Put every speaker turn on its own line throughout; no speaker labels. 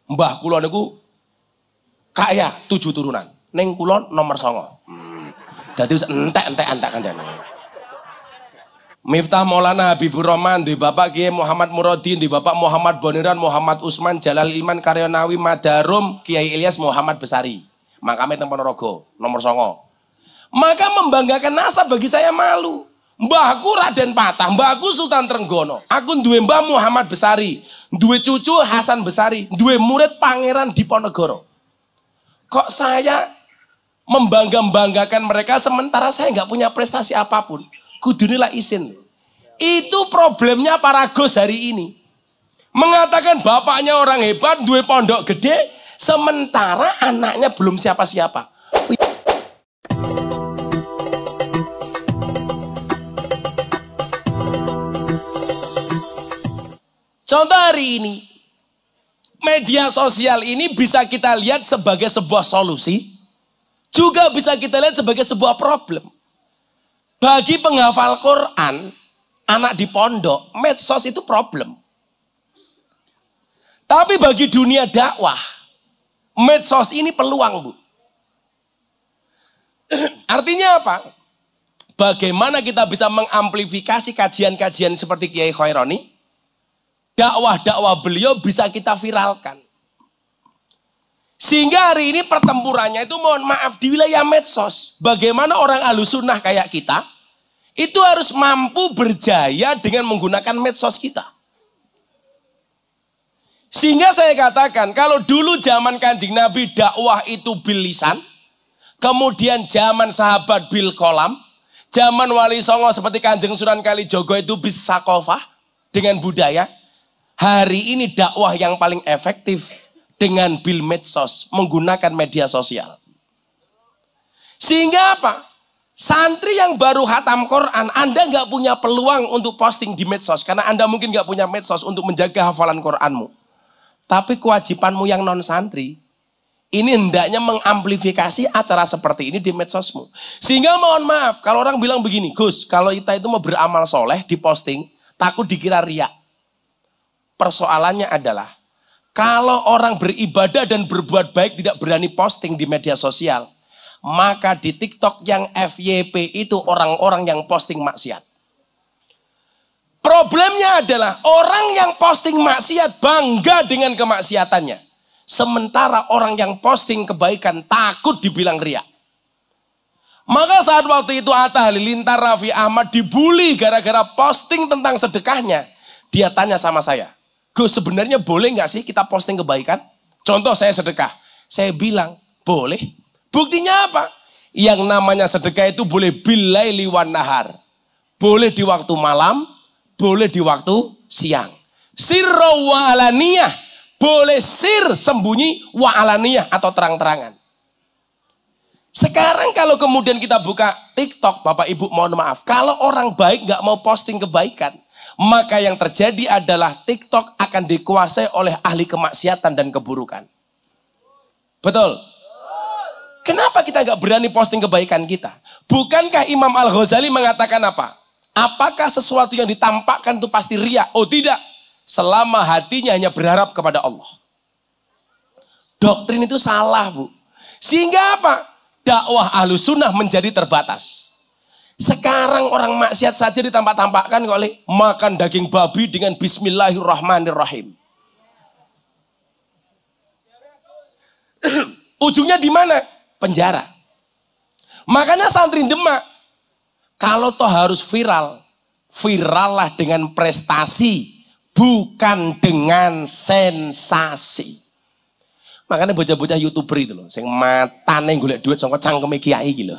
Mbah kula niku kaya 7 turunan. Ning kula nomor 9. Dadi wis entek-entek kandhane. Miftah Maulana Habibur Rahman, di Bapak Kiai Muhammad Muradin, di Bapak Muhammad Boniran, Muhammad Usman, Jalal Ilman, Karyonawi, Madarum, Kiai Ilyas Muhammad Besari. Makame teng Ponorogo, nomor 9. Maka membanggakan nasab bagi saya malu. Mbahku Raden Patah, mbahku Sultan Trenggono. Aku duwe Mbah Muhammad Besari, duwe cucu Hasan Besari, duwe murid Pangeran Diponegoro. Kok saya membangga-banggakan mereka sementara saya nggak punya prestasi apapun? Kudunilah isin. Itu problemnya para Gus hari ini. Mengatakan bapaknya orang hebat, duwe pondok gede, sementara anaknya belum siapa-siapa. Contoh hari ini, media sosial ini bisa kita lihat sebagai sebuah solusi, juga bisa kita lihat sebagai sebuah problem. Bagi penghafal Quran, anak di pondok, medsos itu problem. Tapi bagi dunia dakwah, medsos ini peluang, Bu. Artinya apa? Bagaimana kita bisa mengamplifikasi kajian-kajian seperti Kiai Khaironi? Dakwah-dakwah beliau bisa kita viralkan. Sehingga hari ini pertempurannya itu mohon maaf di wilayah medsos. Bagaimana orang ahlussunnah kayak kita, itu harus mampu berjaya dengan menggunakan medsos kita. Sehingga saya katakan, kalau dulu zaman Kanjeng Nabi dakwah itu bil lisan, kemudian zaman sahabat bil kolam, zaman Wali Songo seperti Kanjeng Sunan Kalijogo itu bis sakofah dengan budaya. Hari ini dakwah yang paling efektif dengan bil medsos, menggunakan media sosial. Sehingga apa? Santri yang baru khatam Quran, Anda nggak punya peluang untuk posting di medsos. Karena Anda mungkin nggak punya medsos untuk menjaga hafalan Quranmu. Tapi kewajibanmu yang non santri, ini hendaknya mengamplifikasi acara seperti ini di medsosmu. Sehingga mohon maaf, kalau orang bilang begini, Gus, kalau kita itu mau beramal soleh, diposting, takut dikira riak. Persoalannya adalah, kalau orang beribadah dan berbuat baik tidak berani posting di media sosial, maka di TikTok yang FYP itu orang-orang yang posting maksiat. Problemnya adalah orang yang posting maksiat bangga dengan kemaksiatannya. Sementara orang yang posting kebaikan takut dibilang riak. Maka saat waktu itu Atta Halilintar, Raffi Ahmad dibully gara-gara posting tentang sedekahnya. Dia tanya sama saya, Gus, sebenarnya boleh nggak sih kita posting kebaikan? Contoh saya sedekah. Saya bilang, boleh. Buktinya apa? Yang namanya sedekah itu boleh billaili wan nahar. Boleh di waktu malam, boleh di waktu siang. Sirra wa alaniyah. Boleh sir, sembunyi, wa alaniyah atau terang-terangan. Sekarang kalau kemudian kita buka TikTok, Bapak Ibu mohon maaf. Kalau orang baik nggak mau posting kebaikan, maka yang terjadi adalah TikTok akan dikuasai oleh ahli kemaksiatan dan keburukan. Betul? Kenapa kita nggak berani posting kebaikan kita? Bukankah Imam Al-Ghazali mengatakan apa? Apakah sesuatu yang ditampakkan itu pasti riya? Oh tidak. Selama hatinya hanya berharap kepada Allah. Doktrin itu salah, Bu. Sehingga apa? Dakwah Ahlussunnah menjadi terbatas. Sekarang orang maksiat saja ditampak-tampakkan oleh makan daging babi dengan Bismillahirrahmanirrahim. Ujungnya di mana? Penjara. Makanya santri Demak, kalau toh harus viral, virallah dengan prestasi, bukan dengan sensasi. Makanya bocah-bocah YouTuber itu loh, sing matane golek duit saka cangkeme kiai iki lho.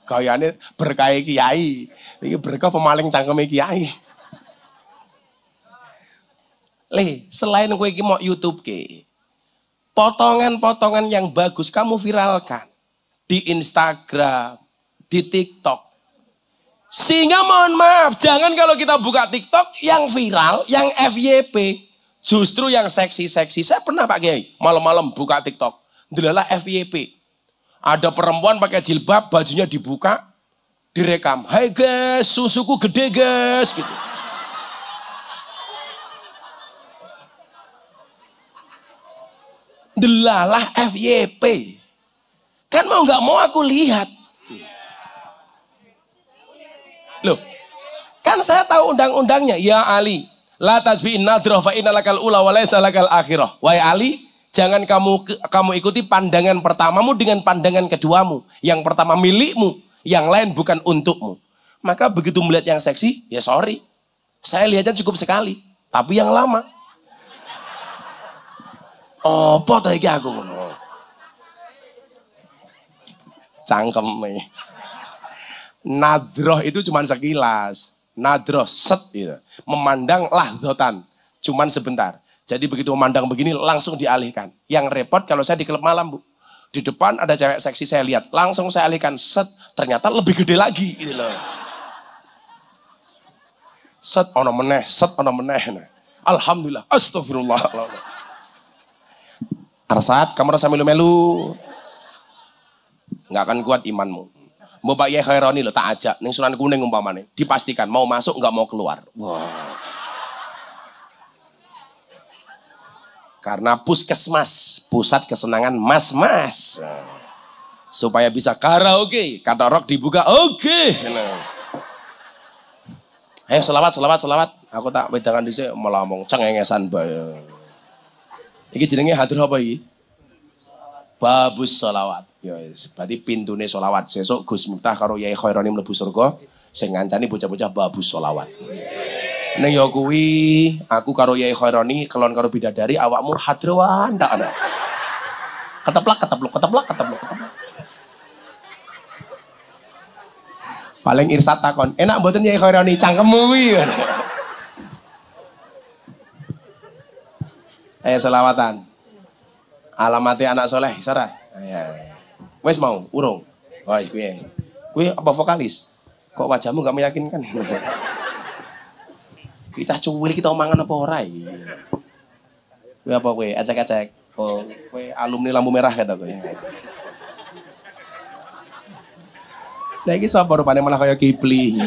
Kayane berkah kiai, iki berkah pemaling cangkeme kiai. Selain kowe iki mau YouTube ke, potongan-potongan yang bagus kamu viralkan di Instagram, di TikTok. Sehingga mohon maaf, jangan kalau kita buka TikTok yang viral, yang FYP, justru yang seksi-seksi. Saya pernah Pak Kiai, malam-malam buka TikTok, delala FYP. Ada perempuan pakai jilbab, bajunya dibuka, direkam. Hai guys, susuku gede guys, gitu. Delalah FYP. Kan mau nggak mau aku lihat. Loh, kan saya tahu undang-undangnya. Ya Ali, la tasbi'in nadrah fa innalakal ula wa laysa lakal akhirah. Wahai Ali, jangan kamu ikuti pandangan pertamamu dengan pandangan keduamu. Yang pertama milikmu, yang lain bukan untukmu. Maka begitu melihat yang seksi, ya sorry. Saya lihatnya cukup sekali, tapi yang lama. Apa to iki aku ngono? Cangkem nih. Nadroh itu cuma sekilas. Nadroh set gitu. Memandang lahdotan. Cuman sebentar. Jadi begitu memandang begini langsung dialihkan. Yang repot kalau saya di klub malam, Bu. Di depan ada cewek seksi saya lihat. Langsung saya alihkan. Set. Ternyata lebih gede lagi gitu loh. Set ono meneh. Set ono meneh. Alhamdulillah. Astagfirullah. Arsad, kamu rasa melu-melu. Nggak akan kuat imanmu. Mau Pak Yai Khaironi lo tak ajak. Ning Sunan Kuning umpamane. Dipastikan mau masuk nggak mau keluar. Wah. Karena puskesmas. Pusat kesenangan mas-mas. Supaya bisa karaoke. Kata rock dibuka. Oke. Ayo selawat. Aku tak bedakan dhisik melamong cengengesan bae. Iki jenenge hadir apa iki? Babus sholawat. Ya wis, berarti pintune sholawat. Sesuk Gus Miftah karo Yai Khaironi mlebu surga sing ngancani bocah-bocah babus sholawat. Ning ya kuwi aku karo Yai Khaironi kelon karo bidadari awakmu hadrowan tak ana. Keteplak. Paling Irsat takon, enak mboten Yai Khaironi cangkemmu kuwi. Ayo selawatan. Alamatnya anak soleh, Sarah. Wes mau, urung. Wah, kue apa vokalis? Kok wajahmu gak meyakinkan? Kita cuwil kita omongan apa ora iki? Kue apa kue? Acek-acek. Oh, kue alumni lampu merah kata kue. Lah iki sapa rupane malah kaya Kipli.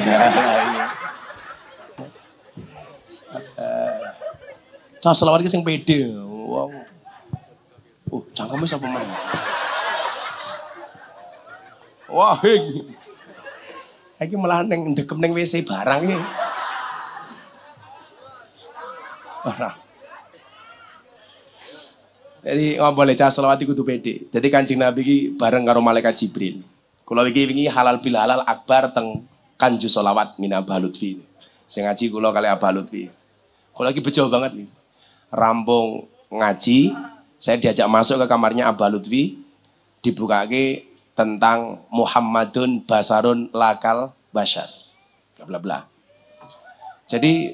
Cah selawat iki sing pede. Wow. Cangkeme sapa meneh? Wah, iki malah ning ndekem ning WC barang iki. Jadi boleh cah selawat kudu pede. Jadi Kanjeng Nabi iki bareng karo malaikat Jibril. Kula iki wingi halal bil halal akbar teng Kanju selawat mina Abah Lutfi. Sing ngaji kula kali Abah Lutfi. Kula iki bejo banget nih. Rampung ngaji, saya diajak masuk ke kamarnya Abah Lutfi, dibukake tentang Muhammadun Basarun Lakal Bashar. Bla bla. Jadi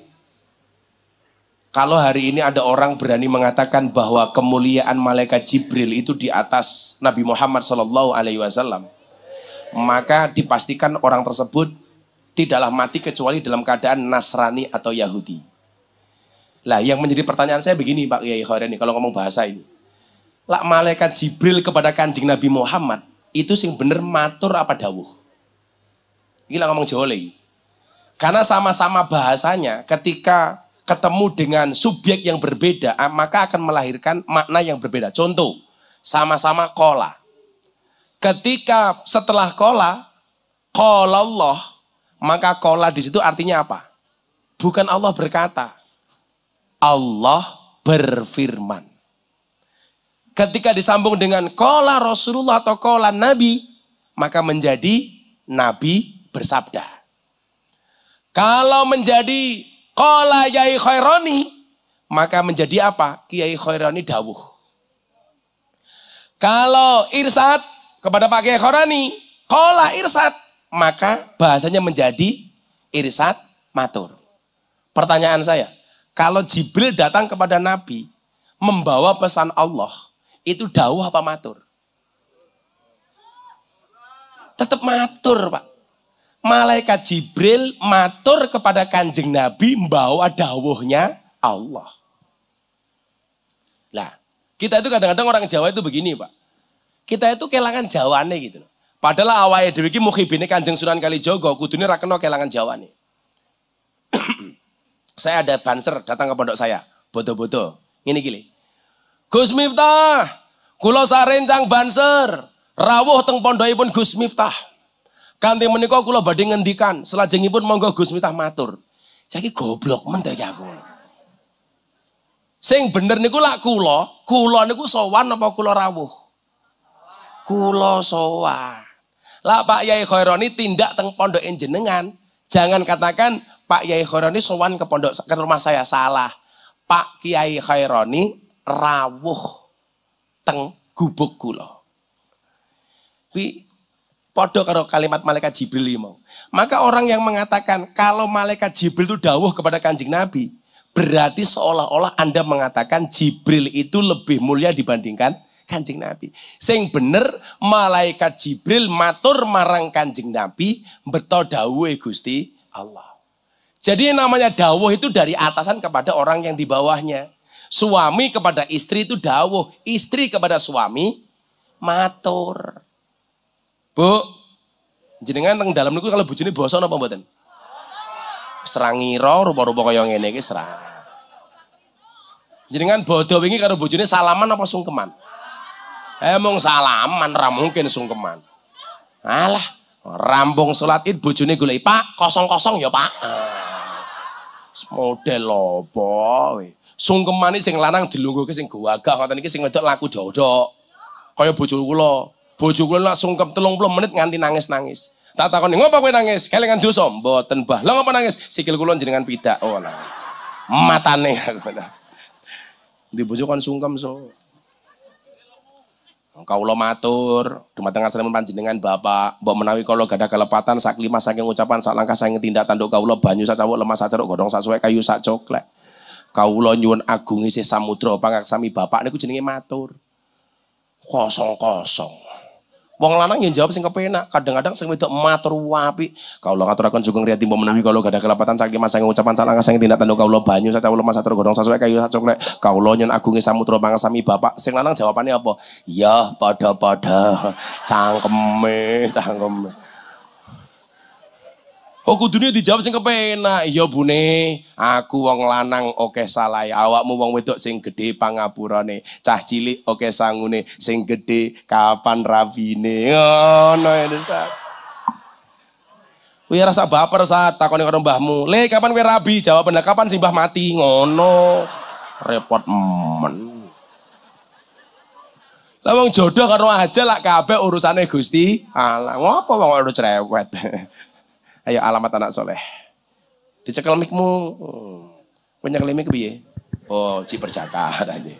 kalau hari ini ada orang berani mengatakan bahwa kemuliaan malaikat Jibril itu di atas Nabi Muhammad SAW, maka dipastikan orang tersebut tidaklah mati kecuali dalam keadaan Nasrani atau Yahudi. Lah yang menjadi pertanyaan saya begini Pak Yai Khaironi kalau ngomong bahasa ini. Lah malaikat Jibril kepada Kanjeng Nabi Muhammad itu sing bener matur apa dawuh? Gila ngomong Jawa lagi. Karena sama-sama bahasanya ketika ketemu dengan subjek yang berbeda maka akan melahirkan makna yang berbeda. Contoh, sama-sama kola. Ketika setelah kola Allah, maka kola di situ artinya apa? Bukan Allah berkata. Allah berfirman. Ketika disambung dengan kola Rasulullah atau kola Nabi, maka menjadi Nabi bersabda. Kalau menjadi kola Yai Khaironi, maka menjadi apa? Kiai Khaironi dawuh. Kalau Irsad kepada Pak Kiai Khaironi, kola Irsad, maka bahasanya menjadi Irsad matur. Pertanyaan saya, kalau Jibril datang kepada Nabi, membawa pesan Allah, itu dawuh apa matur? Tetap matur, Pak. Malaikat Jibril matur kepada Kanjeng Nabi, membawa dawuhnya Allah. Lah, kita itu kadang-kadang orang Jawa itu begini, Pak. Kita itu kelangan Jawane gitu. Padahal awake dhewe iki mukhibine Kanjeng Sunan Kalijaga, kudune ra kena kelangan Jawane. Saya ada banser datang ke pondok saya, bodo-bodo. Ini gini. Gus Miftah, Kula sarencang Banser, rawuh teng pondokipun Gus Miftah. Kanthi menika kula badhe ngendikan, salajengipun monggo Gus Miftah matur. Jaki goblok men iki aku. Sing bener niku lak kula niku sowan apa kula rawuh? Kula sowan. Lah Pak Yai Khaironi tindak teng pondoke jenengan, jangan katakan Pak Yai Khaironi sowan ke pondok ke rumah saya, salah. Pak Kiai Khaironi rawuh teng gubuk kula. Wi padha karo kalimat malaikat Jibril mau. Maka orang yang mengatakan kalau malaikat Jibril itu dawuh kepada Kanjeng Nabi, berarti seolah-olah Anda mengatakan Jibril itu lebih mulia dibandingkan Kanjeng Nabi. Sing bener malaikat Jibril matur marang Kanjeng Nabi beto dawuhe Gusti Allah. Jadi namanya dawuh itu dari atasan kepada orang yang di bawahnya. Suami kepada istri itu dawuh, istri kepada suami matur. Bu, jenengan teng dalam niku kalau bojone basa napa mboten? Serangira rupa-rupa kaya ngene iki serang. Jenengan bodho wingi karo bojone salaman apa sungkeman? Emang salaman, ra mungkin sungkeman. Alah, rampung salat Id bojone goleki, "Pak, kosong-kosong ya, Pak." Model apa we? Sungkeman sing lanang dilungguhke sing gawagah, ngoten iki sing wedok laku dodok. Kaya bojo kula. Bojo kula lak sungkem 30 menit nganti nangis-nangis. Tak takoni, "Ngopo kowe nangis?" "Kelingan dosa." "Mboten, Mbah." "Lah ngopo nangis?" "Sikil kula jenengan pidak." Oh lah. Matane aku. Di bojo kon sungkem so. Kawula matur dumateng asranipun panjenengan Bapak, mbok menawi kala gadah kelepatan sak lima saking ucapan sak langkah saking tindak tanduk kawula banyu sacawuk lemah saceruk godhong sasuwek kayu sak coklek. Kawula nyuwun agung isih samudra pangaksami Bapak niku jenenge matur. Kosong-kosong. Wong lanang yang jawab sing kepenak, kadang-kadang sing wedok matur apik. Kawula ngaturaken sugeng riyadi mbok menawi kala gadah kelepatan sak lima saking ucapan sak langkah saking tindak tanduk kawula banyu sacawuk lemah saceruk godhong sasuwek kayu sak coklek. Kawula nyuwun agung isih samudra pangaksami Bapak. Sing lanang jawabannya apa? Ya pada-pada cangkeme. Oh kudune dijawab sing kepenak. Iya Bune, aku wong lanang oke salah, awakmu wong wedok sing gedhe pangapurane. Cah cilik oke sangune, sing gedhe kapan ravine. Ngono ya Sat. Kowe rasa baper Sat, takoni karo mbahmu. "Le, kapan kowe rabi?" Jawaban, "Lah kapan si mbah mati?" Ngono. Repot men. Lah wong jodoh karo aja lak kabeh urusane Gusti Allah. Ngopo wong ora cerewet. Ayo alamat anak soleh. Dicekel mikmu. Kowe nyekel mik piye? Oh, Ciperjaka tadi.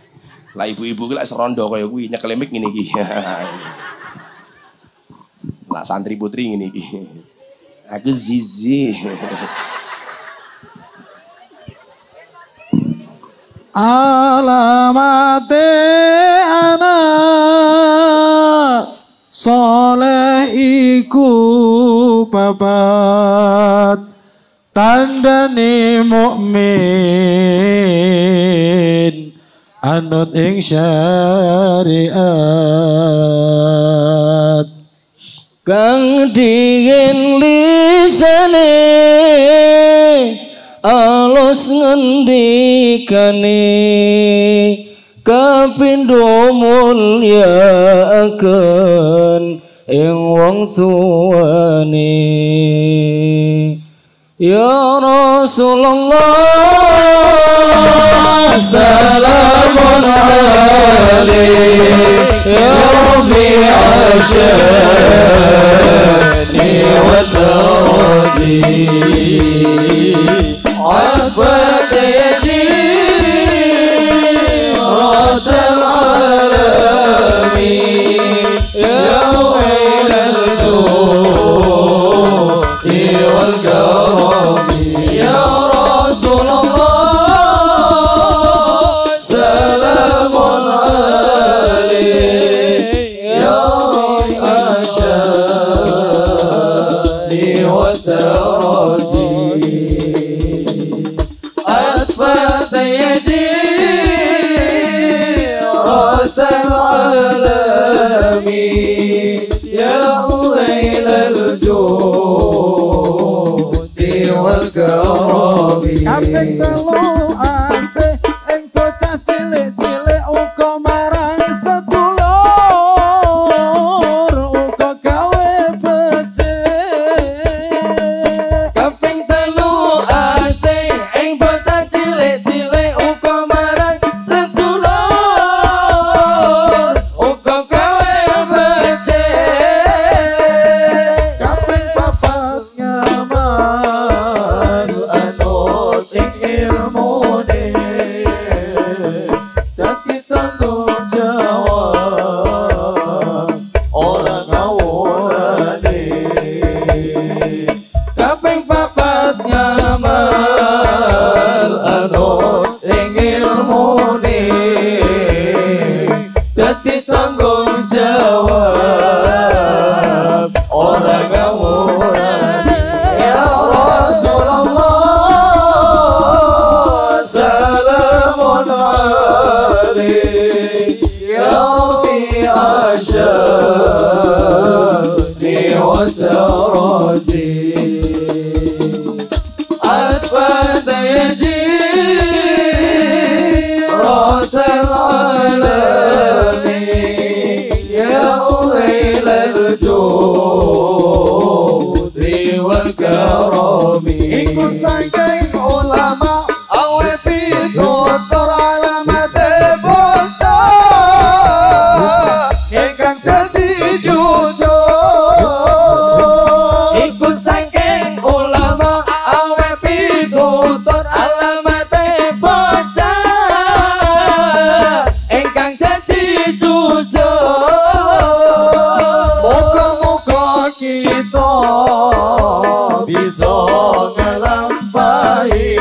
Lah ibu-ibu ki lek serondo kaya kuwi nyekel mik ngene iki. Lah santri putri ngene iki. Aku Zizi.
Alamate anak soleh iku papat tandane mukmin anut ing syariat kang dingin lisane alus ngendikane kapindo mulyakaken ing wong tuwane. Ya Rasulullah salamun alaik ya rafi'a syani wa taraji afat yaji ratal alamin ya wailal judi wal karami ya Rasulullah salamun alaik ya rafi'a syani wa taraji أطفأت يدي رأت العالمين يا ويل الجود والكرم Kaping telu asih ing bocah cilik-cilik uga marang sedulur ilmune dadi tanggung jawab orang ngawuran ya Rasulullah salamun alaik ya Rabbi asyani wa tarati أطفال يجيرات العالم يا أهيل الجود والكرم إنكو ساكين علماء أو في دكتور علامة بوتا إنكان تدي جوجو إنكو ساكين علماء tutur alamate bocah ingkang dadi jujur muga-muga kita bisa ngelampahi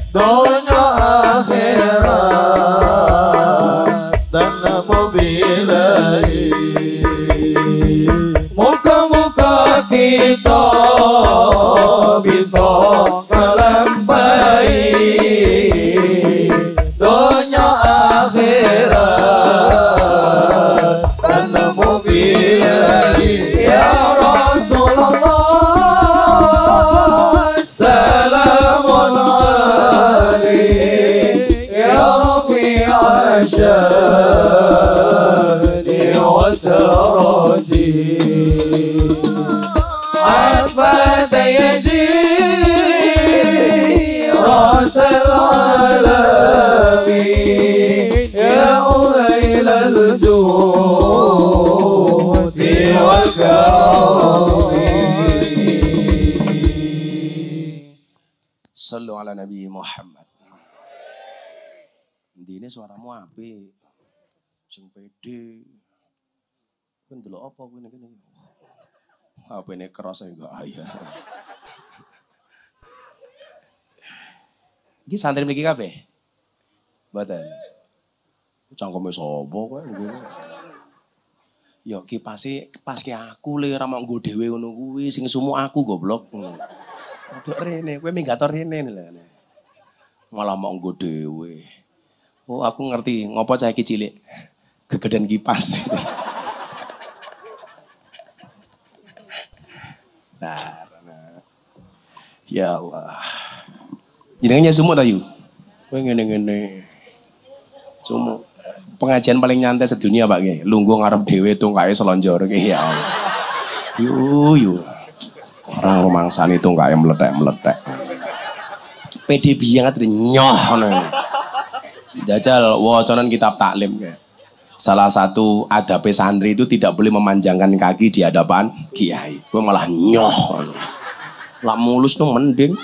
donya akhirat dan mobilai muga-muga kita bisa ngelampahi dunia akhirat dan mobilai ya Rasulullah salamun alaik ya Rabbi asyani wa taraji عفت يجيرات العالم يا أهيل الجود والكرم
Sallu ala Nabi Muhammad. Dene suaramu apik. Sing pede. Kowe ndelok apa kowe ngene? Apa ini keras enggak ayah. Iki santri mriki kabeh. Mboten. Cangkeme sapa kowe ngene. Ya ki paske aku le ora mau nggo dhewe ngono kuwi sing sumuk aku goblok. Aduk rene, kowe minggator rene lho. Malah mau nggo dhewe. Oh, aku ngerti ngopo cah iki cilik. Gegeden kipas. Nah. Ya Allah. Jenengannya sumuk ta yu? Kowe ngene-ngene. Sumuk. Pengajian paling nyantai sedunia Pak nggih. Lungguh ngarep dhewe tungkae selonjor nggih ya Allah. Yu. Orang rumangsani tungkae meletek-meletek. PD banget nyoh ngono. Jajal wacanan kitab taklim kayak. Salah satu adabe santri itu tidak boleh memanjangkan kaki di hadapan kiai. Gue malah nyoh. Lah mulus tuh mending.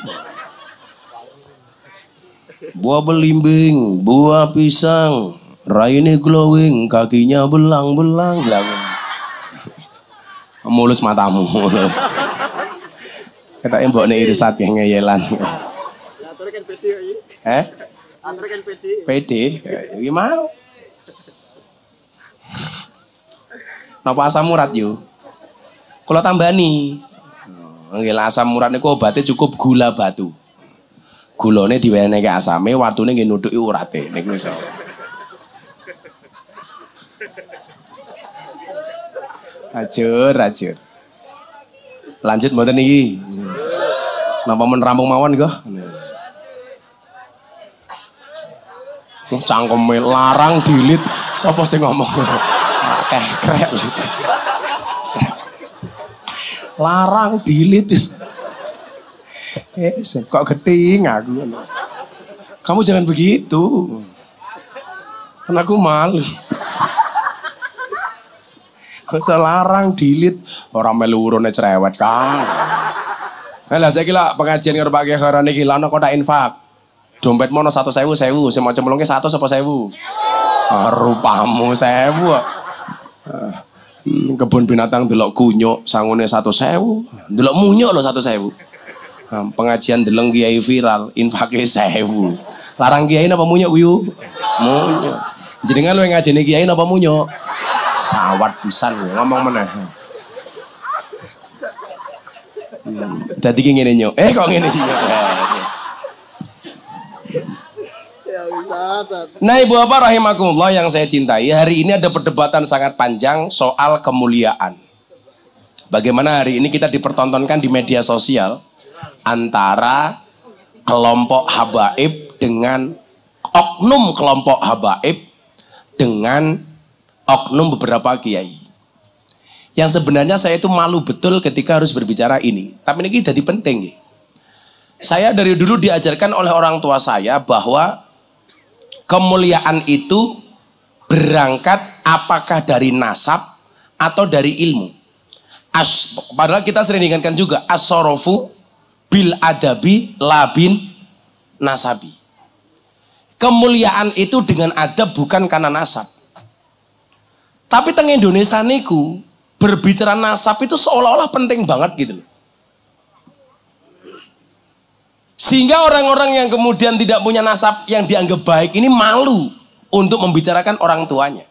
Buah belimbing, buah pisang, raine glowing, kakinya belang-belang. Mulus matamu, mulus. Katanya mbok nek irsat yang ngeyelan.
Aturkan PD ya. Aturkan PD.
PD, gimana? Napa asam urat yo? Kula tambani. Nggih asam urat niku obatnya cukup gula batu. Gulane diwenehke asame, watune nggih nutuki urate niku iso. Ajur. Lanjut mboten iki. Napa men rampung mawon kok? Cangkeme larang dilit, sapa sing ngomong? Kekrek. Larang dilit. Kok geting aku. Kamu jangan begitu. Kan aku malu. Larang dilit orang melu urune cerewet Kang. Lah saiki lak pengajian karo Pak Kiai Kharan iki lana kotak infak. Dompet mono 100.000 sing macam melungke 100 apa 1000? Rupamu 1000. Kebun binatang delok kunyuk sangune 100.000. Delok munyuk lho 100.000. Pengajian deleng kiai viral infake 1000. Larang kiai napa munyuk wiyu? Munyuk. Jenengan lu yang ngajeni kiai napa munyuk? Sawat pisan ngomong meneh. Dadi ki ngene nyuk. Kok ngene nyuk. Nah ibu bapak rahimakumullah yang saya cintai, hari ini ada perdebatan sangat panjang soal kemuliaan. Bagaimana hari ini kita dipertontonkan di media sosial antara kelompok habaib dengan oknum kelompok habaib dengan oknum beberapa kiai. Yang sebenarnya saya itu malu betul ketika harus berbicara ini. Tapi ini jadi penting. Saya dari dulu diajarkan oleh orang tua saya bahwa kemuliaan itu berangkat apakah dari nasab atau dari ilmu. Padahal kita sering diingatkan juga as-sorofu bil adabi labin nasabi. Kemuliaan itu dengan adab bukan karena nasab. Tapi teng Indonesia niku berbicara nasab itu seolah-olah penting banget gitu loh. Sehingga orang-orang yang kemudian tidak punya nasab yang dianggap baik ini malu untuk membicarakan orang tuanya.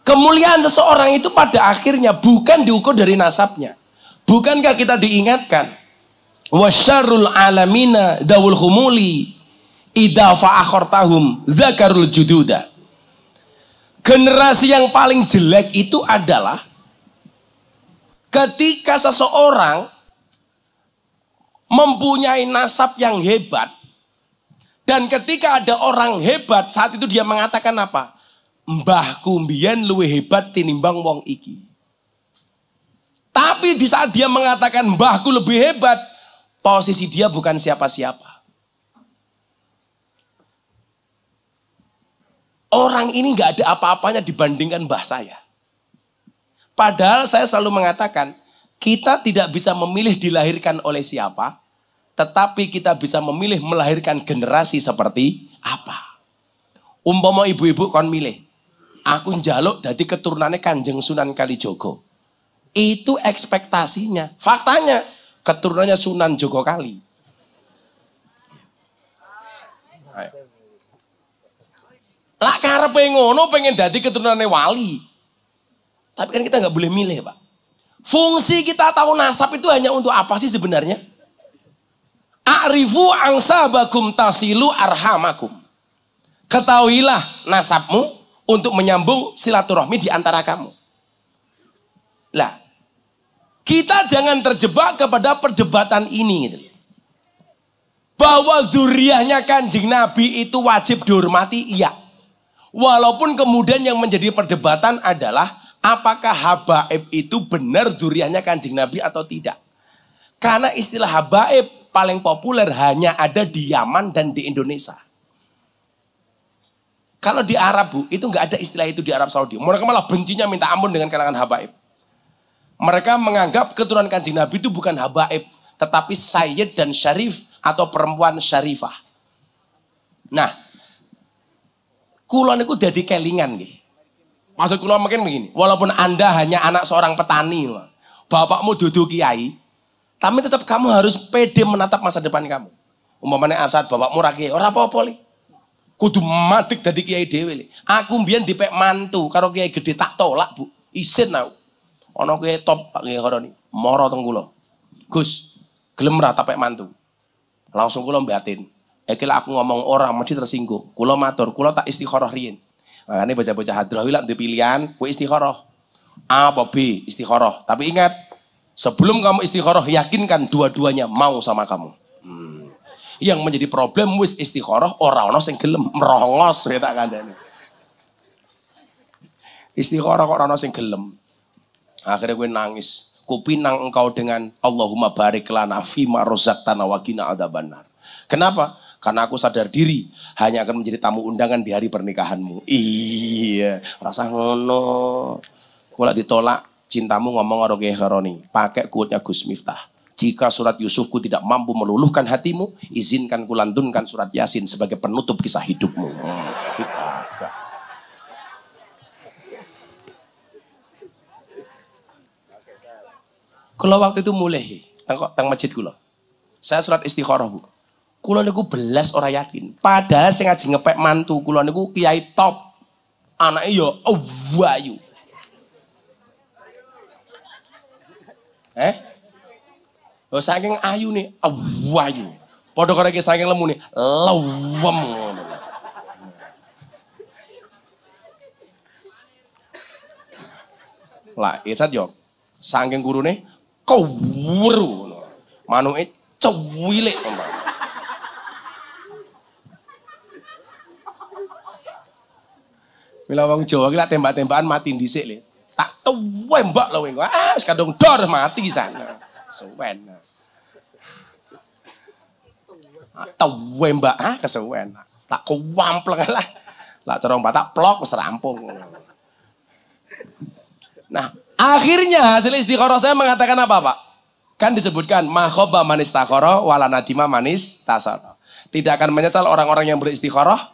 Kemuliaan seseorang itu pada akhirnya bukan diukur dari nasabnya. Bukankah kita diingatkan? Wasyarrul alamina dawul humuli idza fa'akhortahum zakarul jududa. Generasi yang paling jelek itu adalah ketika seseorang mempunyai nasab yang hebat dan ketika ada orang hebat saat itu dia mengatakan apa? Mbahku mbiyen luwih hebat tinimbang wong iki. Tapi di saat dia mengatakan mbahku lebih hebat, posisi dia bukan siapa-siapa. Orang ini nggak ada apa-apanya dibandingkan mbah saya. Padahal saya selalu mengatakan, kita tidak bisa memilih dilahirkan oleh siapa, tetapi kita bisa memilih melahirkan generasi seperti apa. Umpama ibu-ibu kon milih, aku njaluk dadi keturunannya Kanjeng Sunan Kalijogo. Itu ekspektasinya. Faktanya keturunannya Sunan Jogokali. Lah karepe ngono pengen dadi keturunannya wali. Tapi kan kita nggak boleh milih, Pak. Fungsi kita tahu nasab itu hanya untuk apa sih sebenarnya? A'rifu angsabakum tasilu arhamakum. Ketahuilah nasabmu untuk menyambung silaturahmi di antara kamu. Lah, kita jangan terjebak kepada perdebatan ini gitu. Bahwa zuriyahnya Kanjeng Nabi itu wajib dihormati, iya. Walaupun kemudian yang menjadi perdebatan adalah apakah habaib itu benar zuriyahnya Kanjeng Nabi atau tidak. Karena istilah habaib paling populer hanya ada di Yaman dan di Indonesia. Kalau di Arab, Bu, itu nggak ada istilah itu di Arab Saudi. Mereka malah bencinya minta ampun dengan kalangan habaib. Mereka menganggap keturunan Kanjeng Nabi itu bukan habaib, tetapi sayyid dan syarif atau perempuan syarifah. Nah, kula niku dadi kelingan nggih. Maksud kula mungkin begini, walaupun Anda hanya anak seorang petani, bapakmu dudu kiai, tapi tetap kamu harus pede menatap masa depan kamu. Umpamanya saat bapakmu ra kiai, ora apa-apa li. Kudu matik dadi kiai dhewe li. Aku mbiyen dipek mantu karo kiai gede tak tolak, Bu. Isin aku. Ana kiai top Pak Kiai Horoni, mara teng kula. Gus, gelem ra tak pek mantu. Langsung kula mbatin. Iki lek aku ngomong orang mesti tersinggung. Kula matur, kula tak istikharah riyin. Makanya bocah-bocah hadrawi lak duwe pilihan, kowe istikharah. A apa B? Istikharah. Tapi ingat, sebelum kamu istikharah yakinkan dua-duanya mau sama kamu. Yang menjadi problem wis istikharah ora ana sing gelem merongos tak kandhane. Istikharah kok ora ana sing gelem. Akhirnya gue nangis. Kupinang engkau dengan Allahumma barik lana fima rozaqtana wa qina adzabannar. Kenapa? Karena aku sadar diri hanya akan menjadi tamu undangan di hari pernikahanmu. Iya, rasa ngono. Kalau ditolak cintamu ngomong karo Kiai Haroni, pakai quote-nya Gus Miftah. Jika surat Yusufku tidak mampu meluluhkan hatimu, izinkan kulantunkan surat Yasin sebagai penutup kisah hidupmu. Kalau waktu itu mulai, teng masjid kula. Saya surat istikharah, Bu. Kula niku belas ora yakin. Padahal sing ngaji ngepek mantu kula niku kiai top. Anake ya wayu. Oh saking ayu nih, wayu. Padha karo iki saking lemu nih, lewem ngono. Lah, Irsad yo saking gurune kewuru ngono. Manuke cewilik umpama. Mila wong Jawa ki lak tembak-tembakan mati dhisik le. Tak tembak lho kowe. Ah wis kadung dor mati sana. Suwen. Tembak kesuwen. Tak kewampleng lah. Lah cara tak plok wis rampung. Nah, akhirnya hasil istikharah saya mengatakan apa, Pak? Kan disebutkan makhoba manis takhara wala nadima manis tasara. Tidak akan menyesal orang-orang yang beristikharah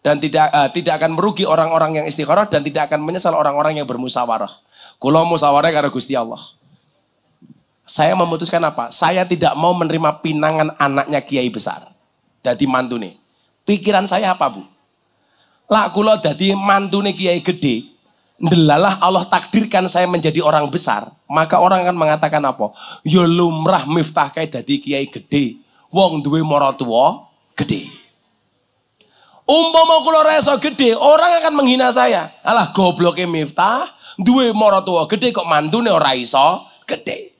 dan tidak akan merugi orang-orang yang istikharah dan tidak akan menyesal orang-orang yang bermusyawarah. Kula musyawarah karo Gusti Allah. Saya memutuskan apa? Saya tidak mau menerima pinangan anaknya kiai besar. Dadi mantune. Pikiran saya apa, Bu? Lah kula dadi mantune kiai gede, ndelalah Allah takdirkan saya menjadi orang besar, maka orang akan mengatakan apa? Ya lumrah Miftah kae dadi kiai gede, wong duwe maratuwa gede. Umpama kula reso gede, orang akan menghina saya. Alah gobloke Miftah, duwe maratuwa gede kok mantune ora iso gede.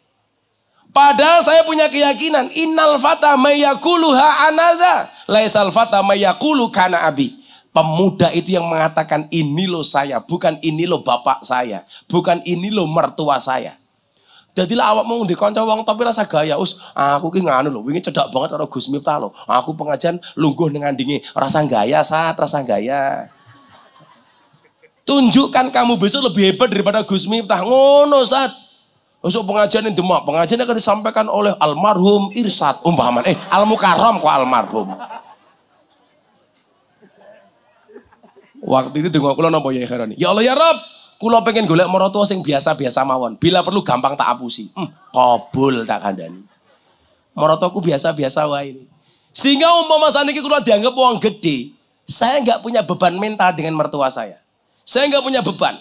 Padahal saya punya keyakinan, innal fata mayakuluha anadha, laisal fata mayakulu kana abi. Pemuda itu yang mengatakan ini lo saya, bukan ini lo bapak saya, bukan ini lo mertua saya. Jadilah awak mau dikonco wong tapi rasa gaya, aku ki nganu lho, wingi cedak banget karo Gus Miftah lho. Aku pengajian lungguh dengan dingin, rasa gaya rasa gaya. Tunjukkan kamu besok lebih hebat daripada Gus Miftah, ngono Sat. Besok pengajian di Demak, pengajian akan disampaikan oleh almarhum Irsad, umpaman, Al-Mukarram kok almarhum. Waktu itu dengar kula napa ya Khaironi. Ya Allah ya Rabb, kula pengen golek maratuwa sing biasa-biasa mawon. Bila perlu gampang tak apusi. Kabul tak kandhani. Maratuwaku biasa-biasa wae. Sehingga umpama saniki kula dianggap wong gede, saya enggak punya beban mental dengan mertua saya. Saya enggak punya beban.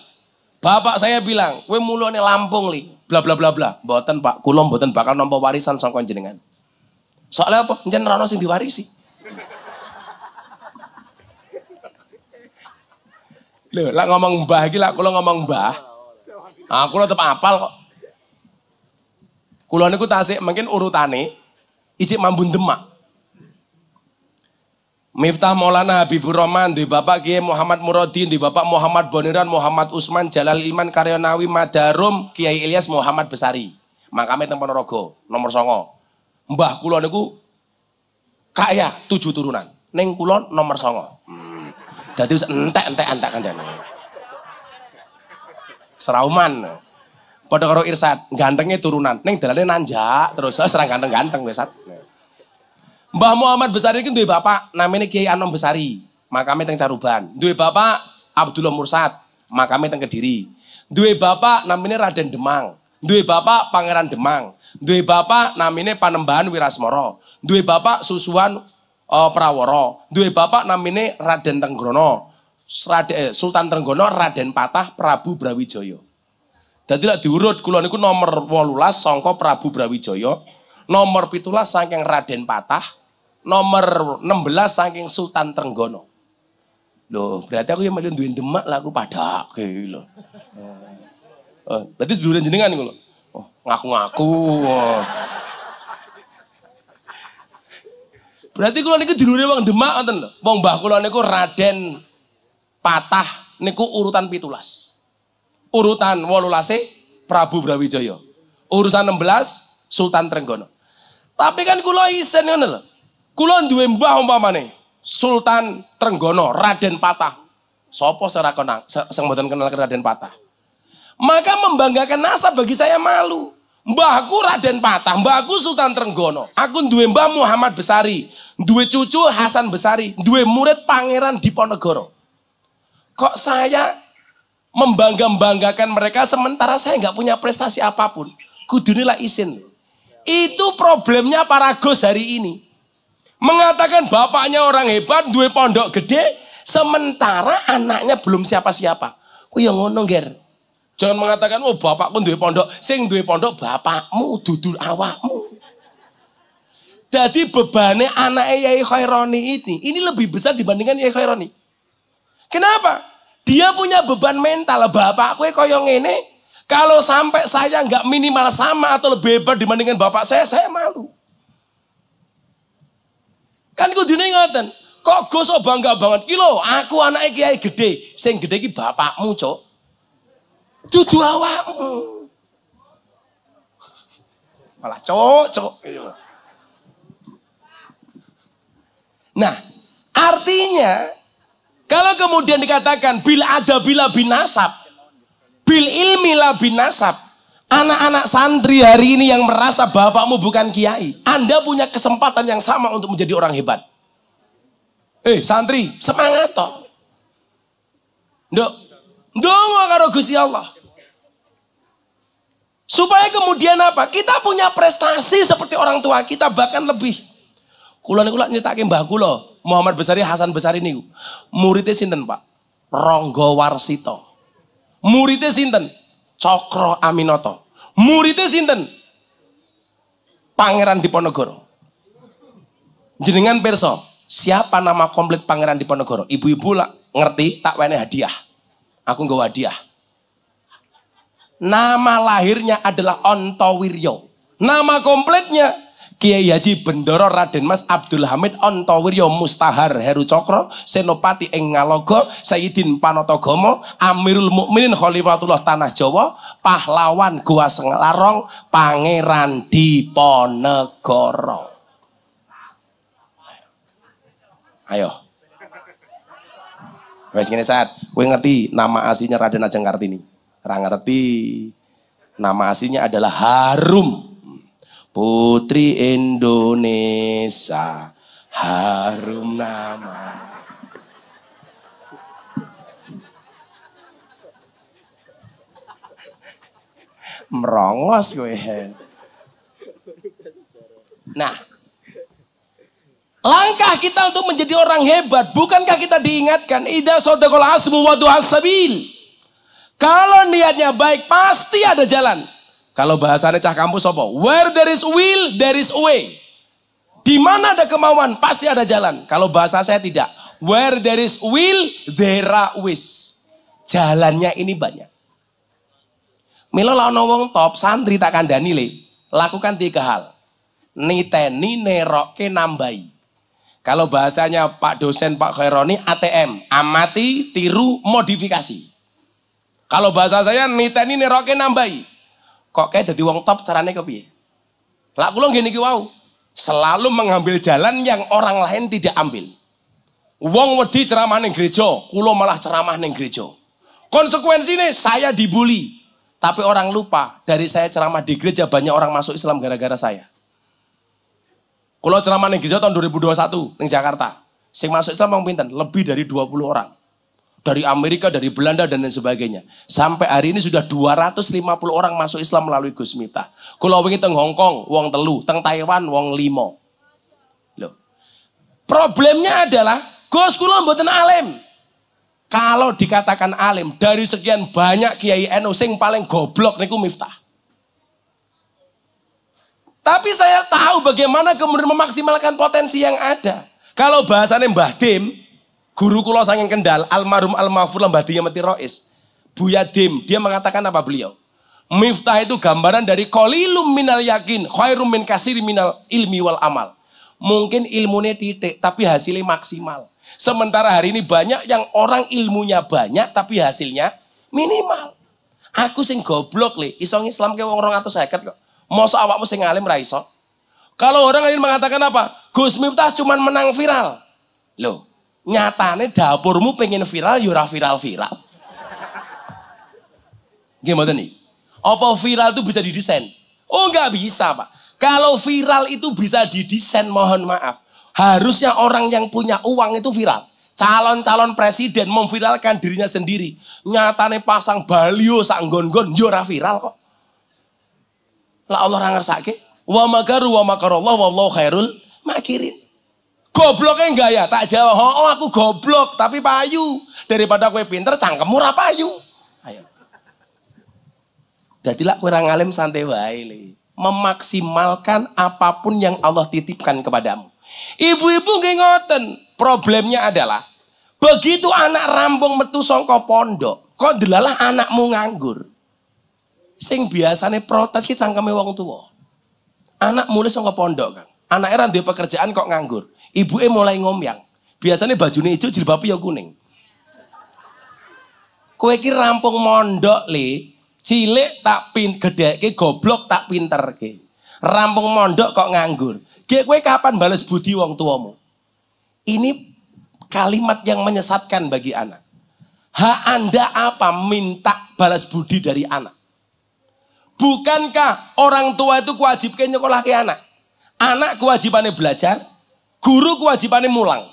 Bapak saya bilang, "Kowe mulane Lampung li, bla bla bla bla." Mboten Pak, kula mboten bakal nampa warisan saka jenengan. Soalnya apa? Njen ora ono sing diwarisi. Loh, lah ngomong mbah iki lah kula ngomong mbah. Kula tetep apal kok. Kula niku tasik mungkin urutane ijik mambun Demak. Miftah Maulana Habibur Rahman, di Bapak Kiai Muhammad Murodin, di Bapak Muhammad Boniran, Muhammad Usman, Jalal Ilman, Karyonawi, Madarum, Kiai Ilyas Muhammad Besari. Makame teng Ponorogo, nomor 9. Mbah kula niku kaya 7 turunan. Ning kula nomor 9. Dadi wis entek-entek kandhane. Serauman. Padha karo Irsad, gantenge turunan. Ning dalane nanjak terus serang ganteng-ganteng wis Sat. Mbah Muhammad Besari iki duwe bapak namanya Kiai Anom Besari, makame teng Caruban. Duwe bapak Abdullah Mursad, makame teng Kediri. Duwe bapak namanya Raden Demang. Duwe bapak Pangeran Demang. Duwe bapak namanya Panembahan Wirasmara. Duwe bapak Susuhan Prawara. Duwe bapak namanya Raden Tenggono. Sultan Trenggono Raden Patah Prabu Brawijaya. Dadi lek diurut kula niku nomor 18 sangka Prabu Brawijaya, nomor 17 saking Raden Patah, nomor 16 saking Sultan Trenggono. Loh, berarti aku yang melu duwe Demak lah aku padake lho. Berarti seduluran jenengan niku lho. Oh, ngaku-ngaku. Berarti kula niku dulure wong Demak ngoten lho. Wong mbah kula niku Raden Patah niku urutan 17. Urutan 18 Prabu Brawijaya. Urusan 16 Sultan Trenggono. Tapi kan kula isen ngono lho. Kula duwe mbah umpamane Sultan Trenggono, Raden Patah. Sopo ora kenal, sing mboten kenal Raden Patah. Maka membanggakan nasab bagi saya malu. Mbahku Raden Patah, mbahku Sultan Trenggono. Aku duwe mbah Muhammad Besari, duwe cucu Hasan Besari, duwe murid Pangeran Diponegoro. Kok saya membangga-banggakan mereka sementara saya nggak punya prestasi apapun. Kudune lah isin. Itu problemnya para Gus hari ini. Mengatakan bapaknya orang hebat, duwe pondok gede, sementara anaknya belum siapa-siapa. Ku yang ngono, Ger. Jangan mengatakan, oh bapakku duwe pondok. Sing duwe pondok bapakmu, dudul awakmu. Jadi bebannya anaknya Yai Khaironi ini lebih besar dibandingkan Yai Khaironi. Kenapa? Dia punya beban mental. Bapakku koyo ngene. Kalau sampai saya nggak minimal sama atau lebih hebat dibandingkan bapak saya malu. Kan kudune ngoten. Kok Gus bangga banget. Kilo, aku anaknya kiai gede. Sing gede ki bapakmu, Cok. Dudu awakmu. Malah Cok. Nah, artinya kalau kemudian dikatakan bil ada bila binasab, bil ilmi la binasab, anak-anak santri hari ini yang merasa bapakmu bukan kiai, Anda punya kesempatan yang sama untuk menjadi orang hebat. Santri, semangat toh. Ndonga karo Gusti Allah. Supaya kemudian apa? Kita punya prestasi seperti orang tua kita, bahkan lebih. Kula niku lak nyritake mbah kula, Muhammad Besari Hasan Besari niku. Muridnya sinten, Pak? Ronggo Warsito. Muridnya sinten? Cokro Aminoto. Muridnya sinten? Pangeran Diponegoro. Jenengan pirsa, siapa nama komplit Pangeran Diponegoro? Ibu-ibu lah ngerti, tak wene hadiah. Aku nggawa hadiah. Nama lahirnya adalah Ontowiryo. Nama komplitnya Kiai Haji Bendoro Raden Mas Abdul Hamid Ontowiryo Mustahar Heru Cokro Senopati ing Ngalogo Sayyidin Panatagomo Amirul Mukminin Khalifatullah Tanah Jawa Pahlawan Gua Senglarong Pangeran Diponegoro. Ayo. Wes ngene saat, kowe ngerti nama aslinya Raden Ajeng Kartini? Ora ngerti. Nama aslinya adalah Harum. Putri Indonesia, harum nama. Merongos gue. Nah, langkah kita untuk menjadi orang hebat, bukankah kita diingatkan idza sadaqal asmu wa du'as sabil. Kalau niatnya baik pasti ada jalan. Kalau bahasanya cah kampus apa? Where there is will, there is a way. Di mana ada kemauan, pasti ada jalan. Kalau bahasa saya tidak. Where there is will, there are ways. Jalannya ini banyak. Milo lawan wong top, santri tak kandani le. Lakukan 3 hal. Niteni, neroke, nambahi. Kalau bahasanya Pak dosen Pak Khaironi, ATM. Amati, tiru, modifikasi. Kalau bahasa saya niteni, neroke, nambahi. Kok kayak dadi wong top carane kepiye? Lah kula ngene iki wau. Selalu mengambil jalan yang orang lain tidak ambil. Wong wedi ceramah ning gereja, kula malah ceramah ning gereja. Konsekuensinya saya dibully. Tapi orang lupa, dari saya ceramah di gereja banyak orang masuk Islam gara-gara saya. Kula ceramah ning gereja tahun 2021 ning Jakarta. Sing masuk Islam wong pinten? Lebih dari 20 orang. Dari Amerika, dari Belanda, dan lain sebagainya. Sampai hari ini sudah 250 orang masuk Islam melalui Gus Miftah. Kalau wingi teng Hong Kong, wong 3, teng Taiwan, wong 5. Loh. Problemnya adalah, Gus kula mboten alim. Kalau dikatakan alim, dari sekian banyak Kiai NU, sing paling goblok niku Miftah. Tapi saya tahu bagaimana kemudian memaksimalkan potensi yang ada. Kalau bahasanya Mbah Dim, guru kula saking Kendal, almarhum al-mahfur Mbah Mati Rois, Buya Dim, dia mengatakan apa beliau? Miftah itu gambaran dari qalilum minal yakin, khairum min kasiri minal ilmi wal amal. Mungkin ilmunya titik, tapi hasilnya maksimal. Sementara hari ini banyak yang orang ilmunya banyak, tapi hasilnya minimal. Aku sing goblok le, iso Islam ke wong 250 kok. Mosok awakmu sing alim ra iso. Kalau orang lain mengatakan apa? Gus Miftah cuman menang viral. Loh, nyatane dapurmu pengen viral, ya ora viral-viral. Gimana nih? Apa viral itu bisa didesain? Oh nggak bisa Pak. Kalau viral itu bisa didesain, mohon maaf. Harusnya orang yang punya uang itu viral. Calon-calon presiden memviralkan dirinya sendiri. Nyatane pasang balio sak nggon-nggon, ya ora viral kok. Lah Allah ra ngersake. Wa makaru wa makarallah wallahu khairul makirin. Gobloknya enggak ya? Tak jawab, oh aku goblok tapi payu. Daripada kowe pinter cangkemmu ra payu. Ayo. Dadilah kowe ra ngalim santai wae le. Memaksimalkan apapun yang Allah titipkan kepadamu. Ibu-ibu nggih ngoten. Problemnya adalah begitu anak rampung metu saka pondok, kok delalah anakmu nganggur. Sing biasane protes ki cangkeme wong tuwa. Anak mulai saka pondok, Kang. Anake ra duwe pekerjaan kok nganggur. Ibuke mulai ngomyang. Biasanya bajunya hijau, jilbabnya ya kuning. Kowe iki rampung mondok le, cilik tak gedheke, goblok tak pinterke. Rampung mondok kok nganggur. Ge kowe kapan bales budi wong tuamu? Ini kalimat yang menyesatkan bagi anak. Hak Anda apa minta balas budi dari anak? Bukankah orang tua itu kewajibannya nyekolahke anak? Anak kewajibannya belajar, guru kewajibannya mulang.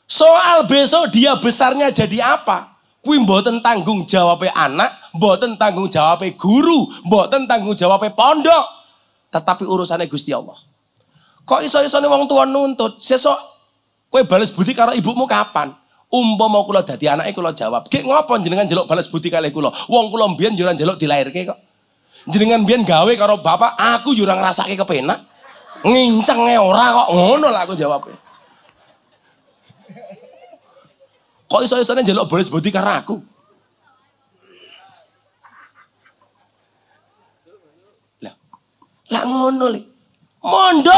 Soal besok dia besarnya jadi apa? Kuwi mboten tanggung jawabnya anak, mboten tanggung jawabnya guru, mboten tanggung jawabnya pondok. Tetapi urusannya Gusti Allah. Kok iso-isone wong tua nuntut? Sesuk kowe balas budi karo ibumu kapan? Umpama kula dadi anake kula jawab, "Gek ngopo jenengan njaluk balas budi kalih kula? Wong kula mbiyen yo ora njaluk dilairke kok. Jenengan mbiyen gawe karo bapak, aku yo ora ngrasake kepenak. Ngincenge ora kok." Ngono lah aku jawabnya. Kok iso-isone njaluk balas budi karo aku? Lah ngono le. Mondo.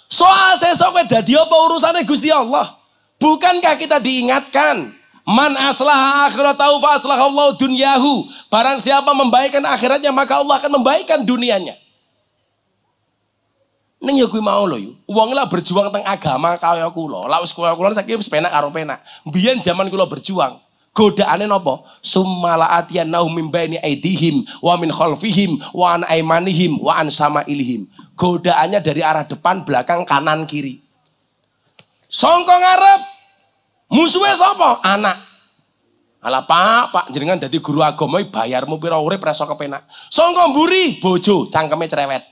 Soal sesuk kowe dadi apa urusane Gusti Allah? Bukankah kita diingatkan? Man aslaha akhiratahu fa aslahallahu dunyahu. Barang siapa membaikkan akhiratnya maka Allah akan membaikkan dunianya. Ning ya kuwi mau lho yo. Wong lah berjuang teng agama kaya kula. Lah wis kaya kula saiki wis penak karo penak. Biyen zaman kula berjuang, godaane napa? Summalaatiyannahu min baini aidihim wa min khalfihim wa an aimanihim wa an samailihim. Godaannya dari arah depan, belakang, kanan, kiri. Songko ngarep. Musuhnya sapa? Anak. Alah pak jenengan dadi guru agama bayarmu pira urip ra iso kepenak. Songko mburi bojo, cangkeme cerewet.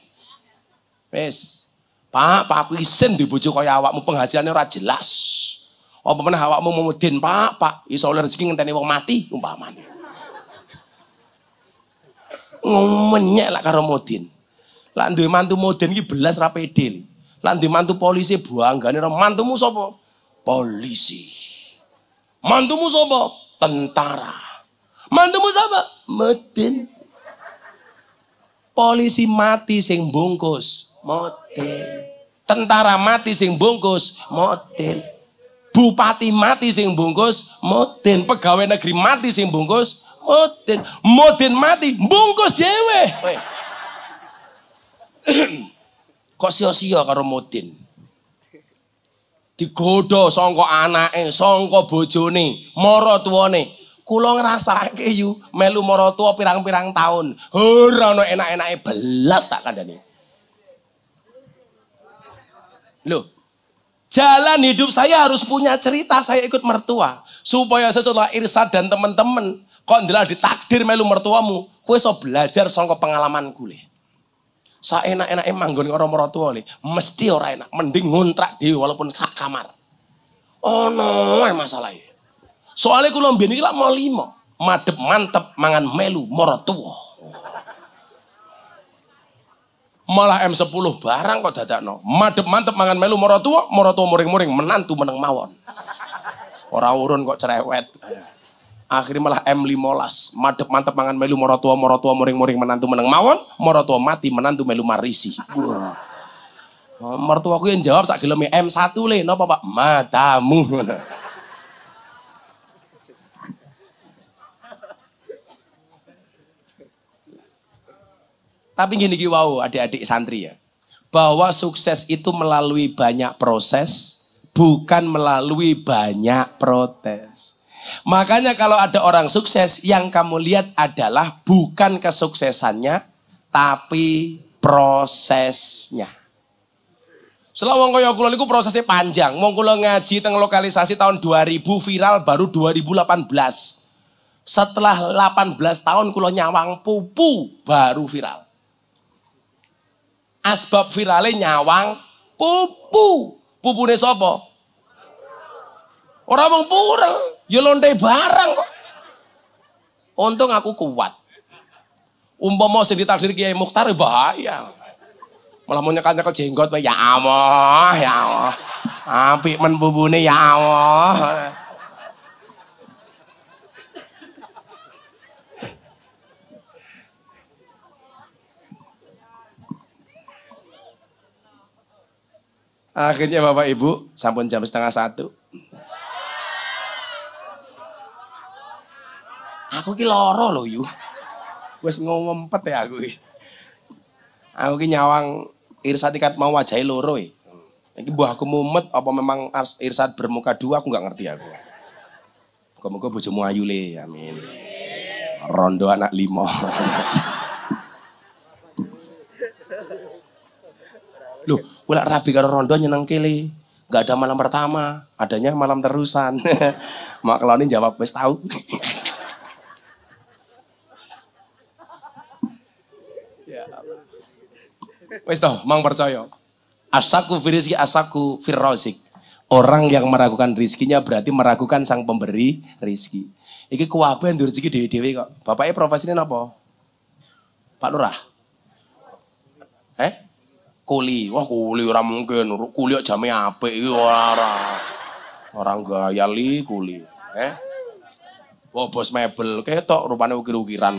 Wis. Pak aku isin di bojo kaya awakmu penghasilannya ora jelas. Apa meneh awakmu mudin, Pak, iso oleh rezeki ngenteni wong mati umpamane. Ngomenyek lak karo mudin. Lak duwe mantu mudin iki belas ra pede. Lak duwe mantu polisi banggane ora mantumu sapa? Polisi. Mantumu sapa? Tentara. Mantumu sapa? Mudin. Polisi mati sing bungkus, model. Tentara mati sing bungkus, model. Bupati mati sing bungkus, model. Pegawai negeri mati sing bungkus, model. Model mati, bungkus dhewe. Kok sia-sia karo model? Digodho sangka anake, sangka bojone, mara tuwane. Kula ngrasake yu melu mara tuwa pirang-pirang taun. Ora ono enak-enake belas tak kandhani. Loh, jalan hidup saya harus punya cerita, saya ikut mertua. Supaya setelah Irsad dan teman-teman, kok ndelok ditakdir melu mertuamu, kowe iso belajar saka pengalamanku le. Saenak-enake manggon karo mertua le, mesti ora enak, mending ngontrak dhewe walaupun sak kamar. Ono masalahe. Soalnya kula mbiyen iki lak mau 5, madhep mantep mangan melu mertua. Malah M10 barang kok dadakno. Madhep mantep mangan melu mertua muring-muring menantu meneng mawon. Ora urun kok cerewet. Akhirnya malah M15, madhep mantep mangan melu mertua muring-muring menantu meneng mawon, mertua mati menantu melu marisi. Mertuaku yang jawab sak geleme M1 le, napa Pak? Matamu. Tapi gini wau adik-adik santri ya. Bahwa sukses itu melalui banyak proses, bukan melalui banyak protes. Makanya kalau ada orang sukses, yang kamu lihat adalah bukan kesuksesannya, tapi prosesnya. Setelah wong kaya kula niku prosesnya panjang. Wong kula ngaji teng lokalisasi tahun 2000 viral baru 2018. Setelah 18 tahun kula nyawang pupu baru viral. Asbab viralnya nyawang pupu. Pupune sapa? Ora mung purel, ya lonte barang kok. Untung aku kuat. Umpama sing ditakdir Kiai Mukhtar bahaya. Malah mau nyekel-nyekel jenggot ya Allah, ya Allah. Apik men bubune ya Allah. Akhirnya Bapak Ibu, sampun jam 12:30. Aku ki loro lho yu. Wis ngompet ya aku ki. Aku ki nyawang Irsad ikat mau wajahe loro e. Iki mbah aku mumet apa memang Irsad bermuka dua aku nggak ngerti aku. Muga-muga bojomu ayu le, amin. Rondo anak 5. Loh, ulak rabi karo rondo nyeneng kele. Gak ada malam pertama, adanya malam terusan. Mak keloni jawab wis tahu. Ya. Wis toh, mang percaya. Asaku firizki asaku firrozik. Orang yang meragukan rizkinya berarti meragukan sang pemberi rizki. Iki kuwabe ndur rezeki dhewe-dhewe kok. Bapaknya profesinya apa? Pak Lurah. Kuli. Wah, kuli ora mungkin. Kuli kok jame apik iki ora. Orang gaya li kuli. Wah, bos mebel ketok rupane ukir-ukiran.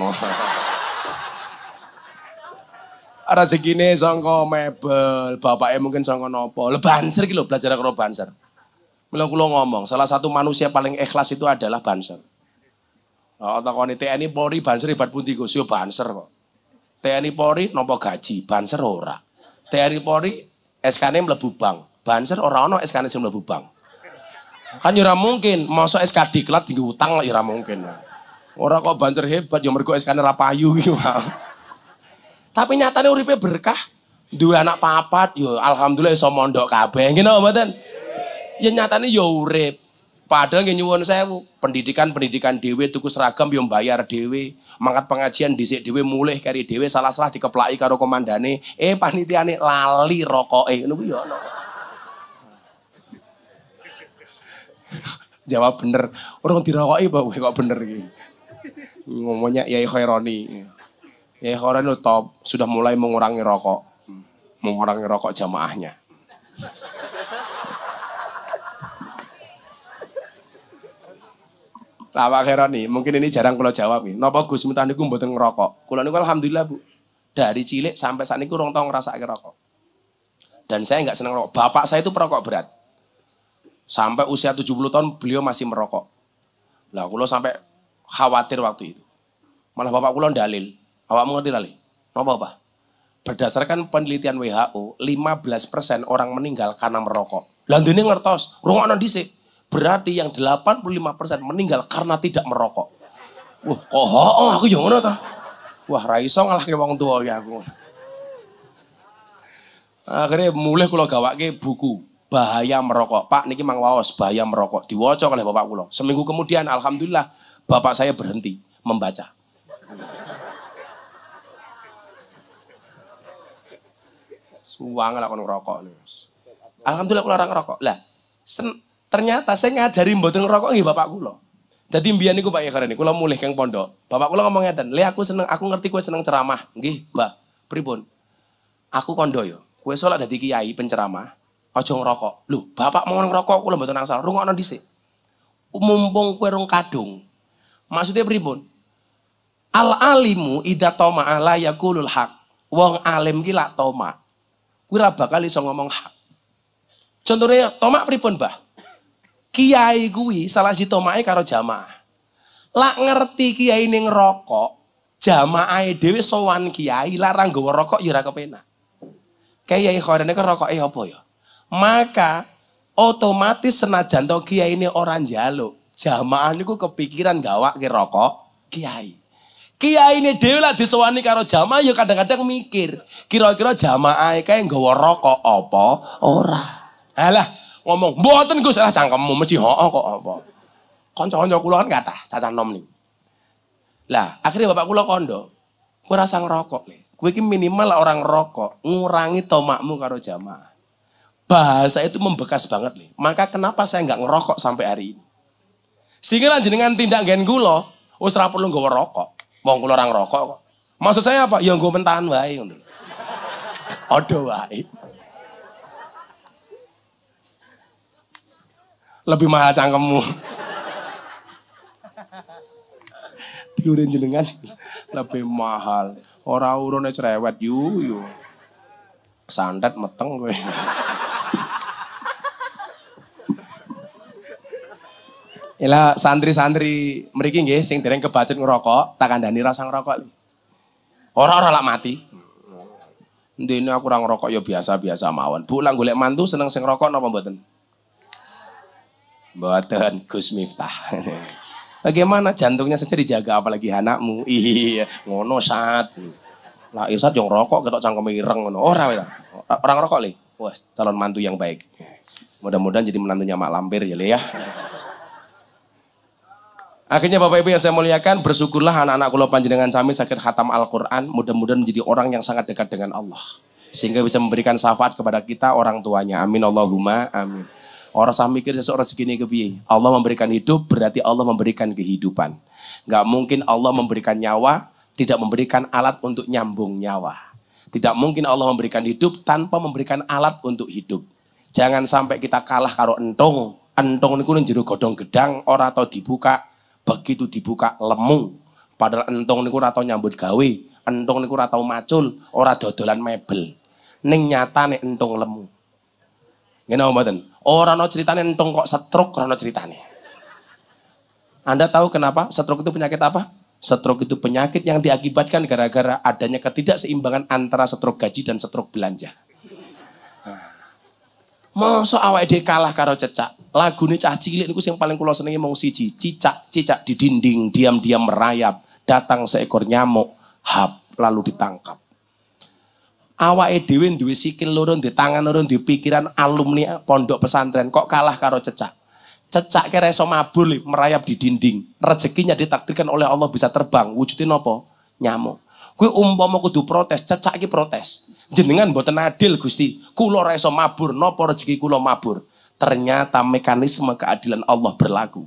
Rezekine sangka mebel, bapaknya mungkin sangka nopo. Banser iki lho belajar karo Banser. Mula kula ngomong, salah satu manusia paling ikhlas itu adalah Banser. Takoni TNI Polri Banser hebat pundi Gus? Yo Banser kok. TNI Polri nampa gaji, Banser ora. TNI Polri SK-ne mlebu bank. Banser ora ono SK-ne sing mlebu bank. Kan ya ora mungkin, mosok SK diklat tinggi utang lah ya ora mungkin. Ora kok Banser hebat ya mergo SK-ne ra payu iki. Tapi nyatane uripe berkah. Duwe anak papat ya alhamdulillah iso mondok kabeh. Ngene apa mboten? Ya nyatane ya urip. Padahal nggih nyuwun sewu, pendidikan dhewe tuku seragam yo mbayar dhewe, mangkat pengajian dhisik dhewe mulih kari dhewe salah-salah dikeplaki karo komandane, panitiane lali rokoke. Ngono kuwi yo ono. Jawab bener, orang dirokoki kok bener iki. Ngomongnya Yai Khaironi. Yai Khaironi top, sudah mulai mengurangi rokok. Mengurangi rokok jamaahnya. Lah Pak Khaironi, mungkin ini jarang kula jawab nih. Napa Gus Miftah niku mboten ngerokok? Kula niku alhamdulillah Bu. Dari cilik sampai saat niku rong tau ngrasake rokok. Dan saya nggak seneng rokok. Bapak saya itu perokok berat. Sampai usia 70 tahun beliau masih merokok. Lah kula sampai khawatir waktu itu. Malah bapak kula dalil. Awakmu ngerti lali? Napa Pak? Berdasarkan penelitian WHO, 15% orang meninggal karena merokok. Lah ndene ngertos, rungokno dhisik. Berarti yang 85% meninggal karena tidak merokok. Wah, kok aku yo ngono ta. Wah, ra iso ngalahke wong tuwa ya aku. Akhirnya mulai kula gawake buku Bahaya Merokok. Pak niki mang waos Bahaya Merokok. Diwaca oleh bapak kula. Seminggu kemudian alhamdulillah bapak saya berhenti membaca. Suwang lah kono ngerokok. Alhamdulillah kula ora ngerokok. Lah, ternyata saya ngajari mboten ngerokok nggih bapak kula. Dadi mbiyen niku Pak Khaironi, kula mulih keng pondok. Bapak kula ngomong ngeten, "Le aku seneng, aku ngerti kowe seneng ceramah." Nggih, Mbah. Pripun? Aku kondo yo. Kowe salat dadi kiai penceramah, aja ngerokok. Lho, bapak mau ngerokok kula mboten angsal. Rungokno dhisik. Mumpung kowe rung kadung. Maksudnya pripun? Al alimu idza tama ala yaqulul haq. Wong alim ki lak toma. Kuwi ra bakal iso ngomong hak. Contohnya tomak pripun, Mbah? Kiai kuwi salah si tomake karo jamaah. Lak ngerti kiai ning ngerokok, jamaahe dhewe sowan kiai larang nggawa rokok ya ora kepenak. Kiai Khaironi kan rokoke apa ya? Maka otomatis senajan to kiai ini orang njaluk, jamaah niku kepikiran gawake rokok kiai. Kiai ini dhewe lah disowani karo jamaah ya kadang-kadang mikir, kira-kira jamaahe kae nggawa rokok apa ora. Alah ngomong, mboten Gus, lah cangkemmu mesti hooh kok apa. Kanca-kanca kula kan kathah cacah nom nih. Lah, akhirnya bapak kula kondo, kowe rasa ngerokok le. Kowe iki minimal orang ngerokok, ngurangi tomakmu karo jamaah. Bahasa itu membekas banget nih. Maka kenapa saya nggak ngerokok sampai hari ini? Sehingga jenengan tindak gen kula, wis ora perlu nggawa rokok. Wong kula ora ngerokok kok. Maksud saya apa? Ya nggo mentahan wae ngono. Odo wae. Lebih mahal cangkemmu. Tidurin jenengan lebih mahal. Ora urune cerewet yu. Sandat meteng kowe. Ila santri-santri mriki nggih sing dereng kebacut ngerokok, tak kandhani rasa ngerokok. Ora lak mati. Ndene aku ora ngerokok ya biasa-biasa mawon. Bu lah golek mantu seneng sing ngerokok napa mboten? Mboten, Gus Miftah. Bagaimana jantungnya saja dijaga apalagi anakmu. Iya, ngono Sat. Lah Irsat yo ngerokok ketok cangkeme ireng ngono. Ora ngerokok le. Wah, calon mantu yang baik. Mudah-mudahan jadi menantunya Mak Lampir ya le ya. Akhirnya Bapak Ibu yang saya muliakan, bersyukurlah anak-anak kula panjenengan sami saged khatam Al-Qur'an, mudah-mudahan menjadi orang yang sangat dekat dengan Allah. Sehingga bisa memberikan syafaat kepada kita orang tuanya. Amin Allahumma amin. Orang saya mikir seseorang segini kepiye. Allah memberikan hidup berarti Allah memberikan kehidupan. Gak mungkin Allah memberikan nyawa, tidak memberikan alat untuk nyambung nyawa. Tidak mungkin Allah memberikan hidup tanpa memberikan alat untuk hidup. Jangan sampai kita kalah karo entong. Entong niku ning jero godhong gedang ora tau dibuka. Begitu dibuka lemu. Padahal entong niku ora tau nyambut gawe. Entong niku ora tau macul, ora dodolan mebel. Ning nyatane entong lemu. Ngene mboten? Ora ana ceritane entong kok stroke, ora ana ceritane. Anda tahu kenapa stroke itu penyakit apa? Stroke itu penyakit yang diakibatkan gara-gara adanya ketidakseimbangan antara stroke gaji dan stroke belanja. Masa awake dhewe kalah karo cecak. Lagune cah cilik niku sing paling kula senengi mung siji, cicak di dinding diam-diam merayap, datang seekor nyamuk, hap lalu ditangkap. Awake dhewe duwe sikil loro, duwe tangan loro, duwe pikiran alumni pondok pesantren kok kalah karo cecak. Cecak kira iso mabur merayap di dinding. Rezekinya ditakdirkan oleh Allah bisa terbang. Wujudnya napa? Nyamuk. Kowe umpama kudu protes, cecak iki protes. Jenengan mboten adil Gusti. Kula ora iso mabur, napa rezeki kula mabur? Ternyata mekanisme keadilan Allah berlaku.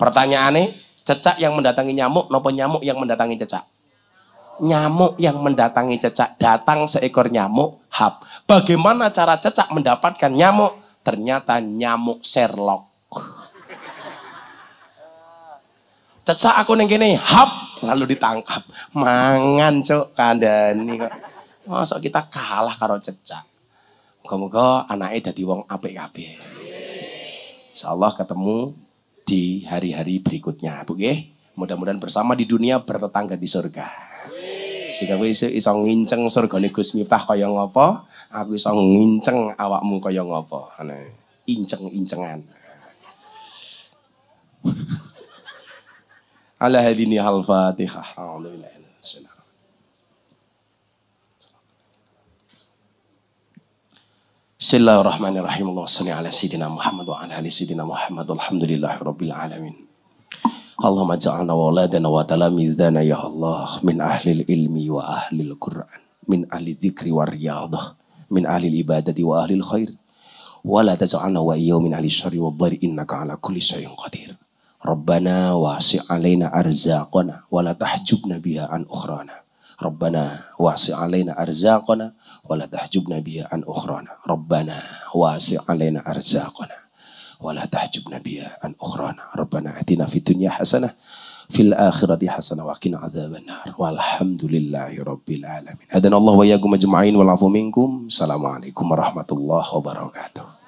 Pertanyaannya, cecak yang mendatangi nyamuk, napa nyamuk yang mendatangi cecak? Nyamuk yang mendatangi cecak. Datang seekor nyamuk, hap. Bagaimana cara cecak mendapatkan nyamuk? Ternyata nyamuk Sherlock. Cecak aku ning kene, hap, lalu ditangkap. Mangan cuk kandhani kok. Masa kita kalah karo cecak. Moga-moga anaknya dadi wong apik kabeh. Insyaallah ketemu di hari-hari berikutnya, Bu nggih. Mudah-mudahan bersama di dunia bertetangga di surga. Sehingga kowe iso nginceng surgane Gus Miftah kaya ngapa, aku iso nginceng awakmu kaya ngapa. Inceng-incengan. Ala hadini al-Fatihah. Alhamdulillah. Bismillahirrahmanirrahim. Allahumma shalli ala sayyidina Muhammad wa ala ali sayyidina Muhammad. Alhamdulillahirabbil alamin. Allahumma ja'alna waladana wa talamidana ya Allah min ahlil ilmi wa ahlil Qur'an, min ahli dzikri wa riyadhah, min ahli ibadati wa ahli khair. Wa la taj'alna wa iyyahu min ahli syarri wa dhari innaka ala kulli syai'in qadir. Rabbana wasi' alaina arzaqana wa la tahjubna biha an ukhrana. Rabbana wasi' alaina arzaqana wa la tahjubna biha an ukhrana. Rabbana wasi' alaina arzaqana wa la tahjubna biha an ukhrana. Rabbana atina fid dunya hasanah fil akhirati hasanah wa qina adzabannar. Walhamdulillahi rabbil alamin. Hadanallahu wa iyyakum ajma'in wal 'afu minkum. Assalamualaikum warahmatullahi wabarakatuh.